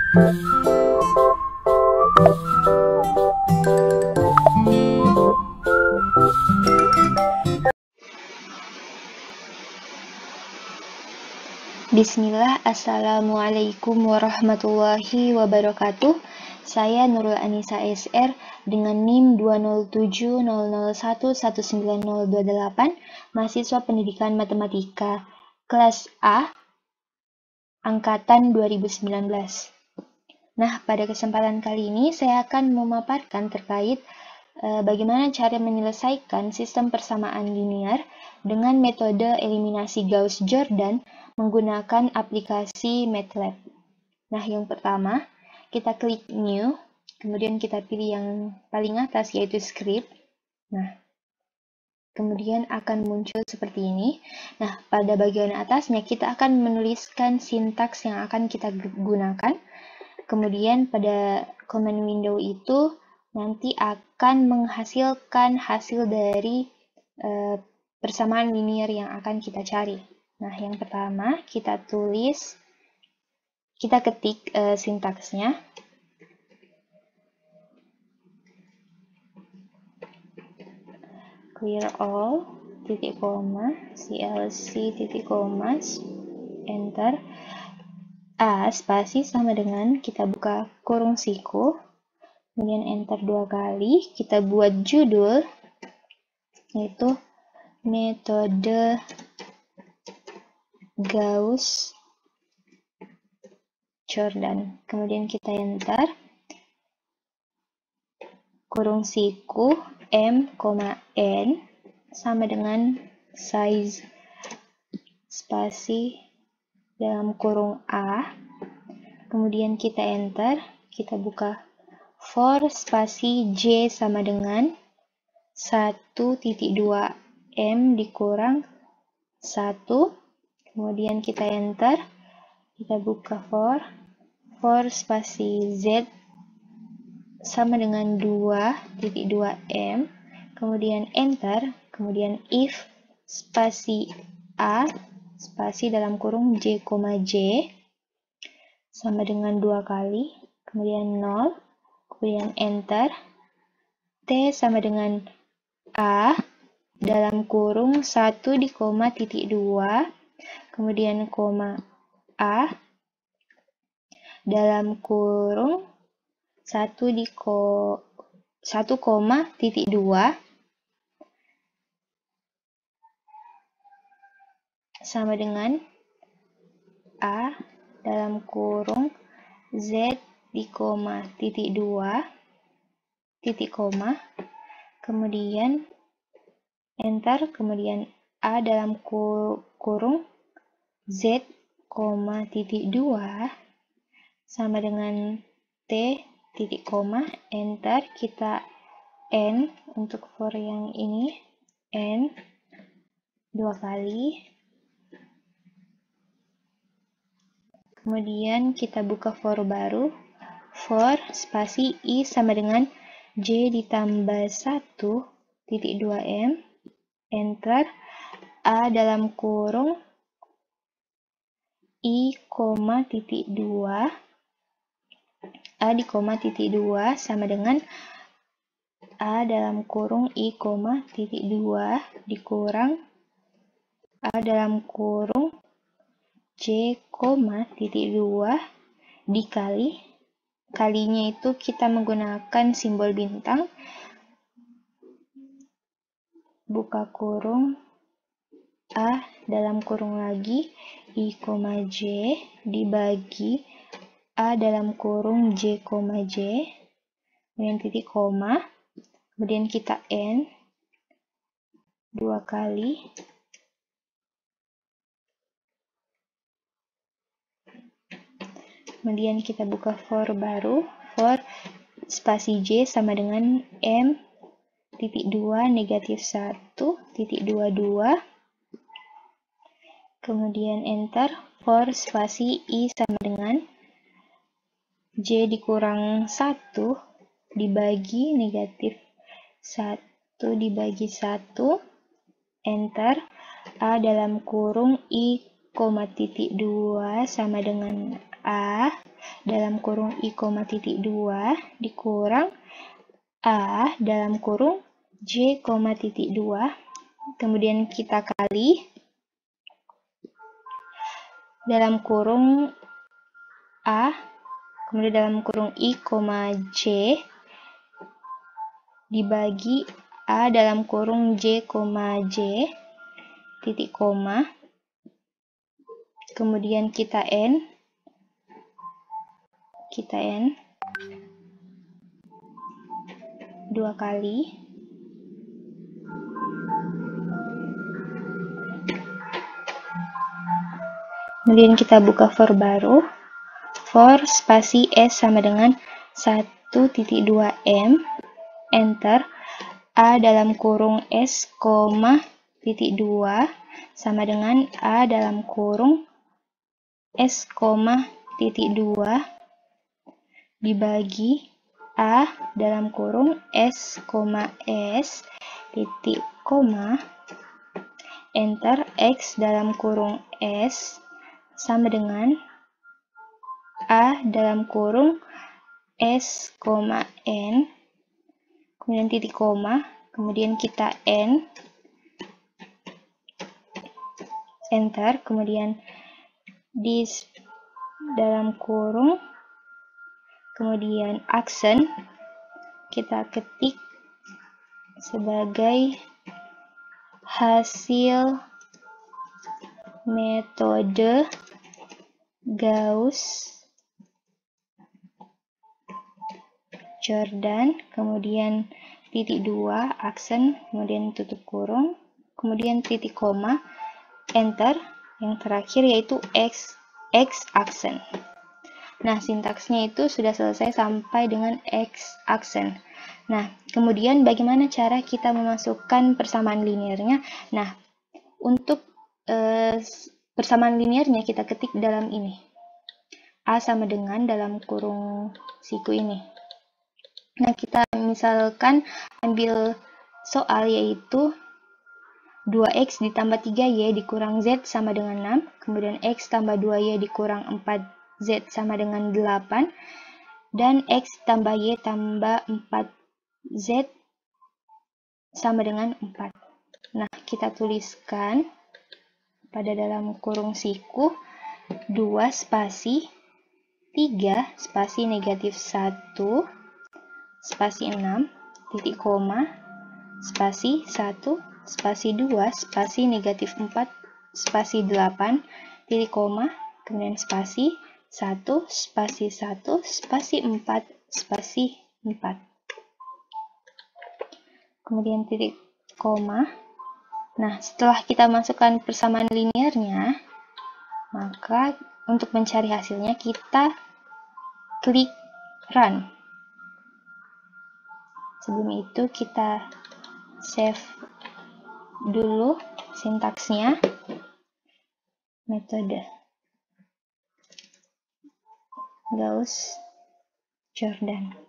Bismillah, Assalamualaikum warahmatullahi wabarakatuh. Saya Nurul Anissa SR dengan NIM 20700119028, mahasiswa pendidikan matematika kelas A, angkatan 2019. Nah, pada kesempatan kali ini saya akan memaparkan terkait bagaimana cara menyelesaikan sistem persamaan linear dengan metode eliminasi Gauss-Jordan menggunakan aplikasi MATLAB. Nah, yang pertama, kita klik New, kemudian kita pilih yang paling atas yaitu Script. Nah, kemudian akan muncul seperti ini. Nah, pada bagian atasnya kita akan menuliskan sintaks yang akan kita gunakan. Kemudian pada command window itu nanti akan menghasilkan hasil dari persamaan linear yang akan kita cari. Nah, yang pertama kita ketik sintaksnya. Clear all, titik koma, CLC, titik koma, enter. A spasi sama dengan kita buka kurung siku, kemudian enter 2 kali, kita buat judul yaitu metode Gauss-Jordan. Kemudian kita enter kurung siku M, N sama dengan size spasi dalam kurung A. Kemudian kita enter, kita buka for spasi J sama dengan 1.2 M dikurang 1. Kemudian kita enter, kita buka for spasi Z sama dengan 2.2 M, kemudian enter, kemudian if spasi A spasi dalam kurung J, J sama dengan 2 kali, kemudian 0, kemudian enter, T sama dengan A dalam kurung 1 di koma titik 2, kemudian koma A dalam kurung 1 koma titik 2 sama dengan A dalam kurung Z di koma titik 2 titik koma, kemudian enter, kemudian A dalam kurung Z, titik 2 sama dengan T titik koma, enter, kita N untuk for yang ini, N 2 kali, kemudian kita buka for baru, for spasi I sama dengan J ditambah 1.2 M, enter, A dalam kurung I, titik 2, A di koma titik 2 sama dengan A dalam kurung I, titik 2 dikurang A dalam kurung J, titik 2 dikali, kalinya itu kita menggunakan simbol bintang, buka kurung A dalam kurung lagi I, J dibagi A dalam kurung J, J, kemudian titik koma, kemudian kita N 2 kali, kemudian kita buka for baru, for spasi J sama dengan M titik 2 negatif 1.22, kemudian enter, for spasi I sama dengan J dikurang 1 dibagi negatif 1 dibagi 1, enter, A dalam kurung I, titik 2 sama dengan A dalam kurung I, titik 2 dikurang A dalam kurung J, titik 2. Kemudian kita kali dalam kurung A, kemudian dalam kurung I, J dibagi A dalam kurung J, J titik koma. Kemudian kita N 2 kali. Kemudian kita buka for baru. For spasi S sama dengan 1.2M. Enter. A dalam kurung S, titik 2 sama dengan A dalam kurung S, titik 2 dibagi A dalam kurung S, S titik koma. Enter. X dalam kurung S sama dengan A dalam kurung S, N, kemudian titik koma, kemudian kita N, enter, kemudian di dalam kurung, kemudian aksen, kita ketik sebagai hasil metode Gauss-Jordan, kemudian titik 2, aksen, kemudian tutup kurung, kemudian titik koma, enter, yang terakhir yaitu X aksen. Nah, sintaksnya itu sudah selesai sampai dengan X aksen. Nah, kemudian bagaimana cara kita memasukkan persamaan linearnya? Nah, untuk persamaan linearnya kita ketik dalam ini. A sama dengan dalam kurung siku ini. Nah, kita misalkan ambil soal yaitu 2x ditambah 3y dikurang z sama dengan 6, kemudian x tambah 2y dikurang 4z sama dengan 8, dan x tambah y tambah 4z sama dengan 4. Nah, kita tuliskan pada dalam kurung siku 2 spasi 3 spasi negatif 1 spasi 6 titik koma spasi 1 spasi 2 spasi negatif 4 spasi 8 titik koma, kemudian spasi 1 spasi 1 spasi 4 spasi 4, kemudian titik koma. Nah, setelah kita masukkan persamaan linearnya, maka untuk mencari hasilnya kita klik run. Sebelum itu kita save dulu sintaksnya, metode Gauss-Jordan.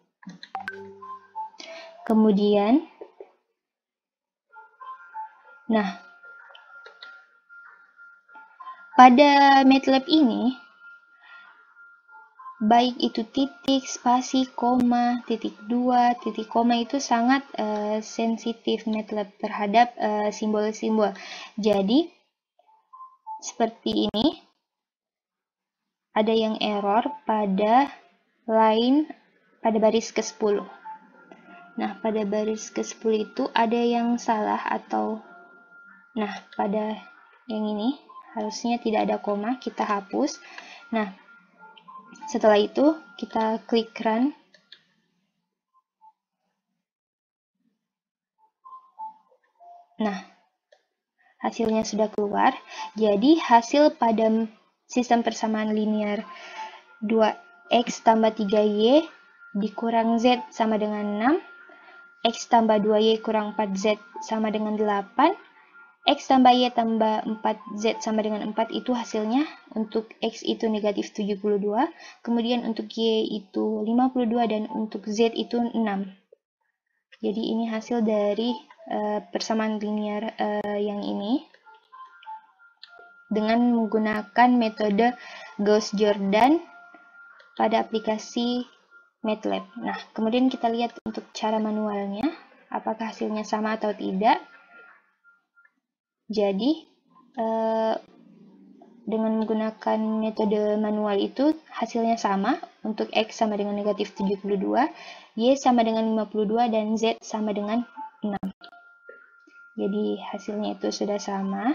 Kemudian, nah, pada MATLAB ini, baik itu titik, spasi, koma, titik 2, titik koma itu sangat sensitif MATLAB terhadap simbol-simbol. Jadi, seperti ini, ada yang error pada baris ke-10. Nah, pada baris ke-10 itu ada yang salah atau, nah, pada yang ini harusnya tidak ada koma, kita hapus. Nah, setelah itu kita klik run. Nah, hasilnya sudah keluar. Jadi, hasil pada sistem persamaan linear 2x tambah 3y dikurang z sama dengan 6, x tambah 2y kurang 4z sama dengan 8, x tambah y tambah 4z sama dengan 4 itu hasilnya. Untuk x itu negatif 72, kemudian untuk y itu 52, dan untuk z itu 6. Jadi ini hasil dari persamaan linear yang ini dengan menggunakan metode Gauss-Jordan pada aplikasi MATLAB. Nah, kemudian kita lihat untuk cara manualnya, apakah hasilnya sama atau tidak. Jadi, dengan menggunakan metode manual itu hasilnya sama, untuk X sama dengan negatif 72, Y sama dengan 52, dan Z sama dengan 6. Jadi hasilnya itu sudah sama.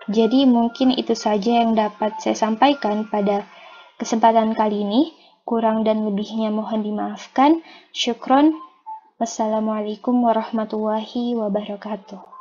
Jadi mungkin itu saja yang dapat saya sampaikan pada kesempatan kali ini. Kurang dan lebihnya mohon dimaafkan. Syukron. Wassalamualaikum warahmatullahi wabarakatuh.